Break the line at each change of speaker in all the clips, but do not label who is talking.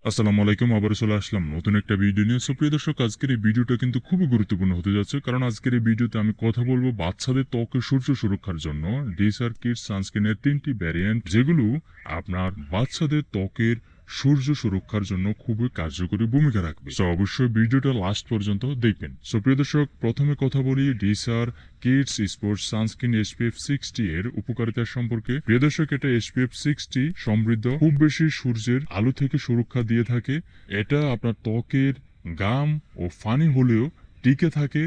আসসালামু আলাইকুম, আবারও চলে আসলাম নতুন একটা ভিডিও নিয়ে। সো প্রিয় দর্শক, আজকের এই ভিডিওটা কিন্তু খুবই গুরুত্বপূর্ণ হতে যাচ্ছে, কারণ আজকের এই ভিডিওতে আমি কথা বলবো বাচ্চাদের ত্বকের সূর্য সুরক্ষার জন্য ডিসার কিডস সানস্ক্রিনের ৩টি ভ্যারিয়েন্ট, যেগুলো আপনার বাচ্চাদের ত্বকের সূর্য সুরক্ষার জন্য খুবই কার্যকরী ভূমিকা রাখবে। সো অবশ্যই ভিডিওটা লাস্ট পর্যন্ত দেখবেন। সো প্রিয় দর্শক, প্রথমে কথা বলি ডিসার কিডস স্পোর্টস সানস্ক্রিন SPF 60 এর উপকারিতা সম্পর্কে। প্রিয় দর্শক, এটা SPF 60 সমৃদ্ধ, খুব বেশি সূর্যের আলো থেকে সুরক্ষা দিয়ে থাকে। এটা আপনার ত্বকের গাম ও ফানি হলেও টিকে থাকে।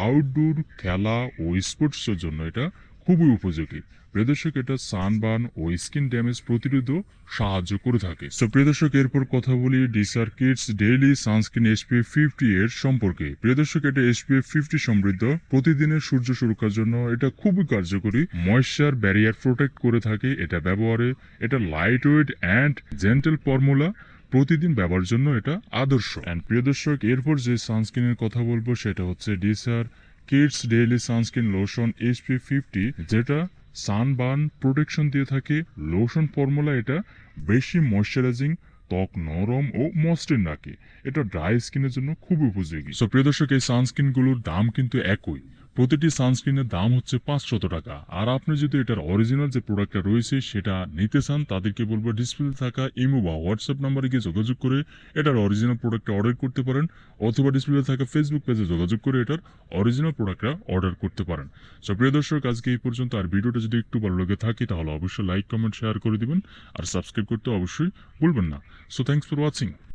আউটডোর খেলা ও স্পোর্টসের জন্য এটা খুবই উপযোগী। প্রিয় দর্শক, এটা সানবার্ন ও স্কিন ড্যামেজ প্রতিরোধও সাহায্য করে থাকে। সো প্রিয় দর্শক, এরপর কথা বলি ডিসার কিডস ডেইলি সানস্ক্রিন SPF 50 এর সম্পর্কে। প্রিয় দর্শক, এটা SPF 50 সমৃদ্ধ, প্রতিদিনের সূর্য সুরক্ষার জন্য এটা খুবই কার্যকরী। ময়েশ্চার ব্যারিয়ার প্রোটেক্ট করে থাকে এটা ব্যবহারে। এটা light weight and gentle formula, প্রতিদিন ব্যবহারের জন্য এটা আদর্শ। অ্যান্ড প্রিয় দর্শক, এরপর যে সানস্ক্রিনের কথা বলবো সেটা হচ্ছে ডিসার kids daily sunscreen lotion SPF 50, যেটা সানবার্ন প্রোটেকশন দিয়ে থাকে। লোশন ফর্মুলা এটা বেশি ময়শ্চারাইজিং, ত্বক নরম ও মসৃণ রাখে। এটা ড্রাই স্কিনের জন্য খুব উপযোগী। সো প্রিয় দর্শক, এই সানস্ক্রিনগুলোর দাম কিন্তু একই। প্রতিটি সানস্ক্রিনের দাম হচ্ছে 500 টাকা। আর আপনি যদি এটার অরিজিনাল যে প্রোডাক্টটা রয়েছে সেটা নিতে চান, তাদেরকে বলবো ডিসপ্লেতে থাকা ইমো বা হোয়াটসঅ্যাপ নাম্বারে গিয়ে যোগাযোগ করে এটার অরিজিনাল প্রোডাক্টটা অর্ডার করতে পারেন, অথবা ডিসপ্লেতে থাকা ফেসবুক পেজে যোগাযোগ করে এটার অরিজিনাল প্রোডাক্টটা অর্ডার করতে পারেন। সো প্রিয় দর্শক, আজকে এই পর্যন্ত। আর ভিডিওটা যদি একটু ভালো লেগে থাকে তাহলে অবশ্যই লাইক, কমেন্ট, শেয়ার করে দিবেন। আর সাবস্ক্রাইব করতে অবশ্যই ভুলবেন না। So thanks for watching.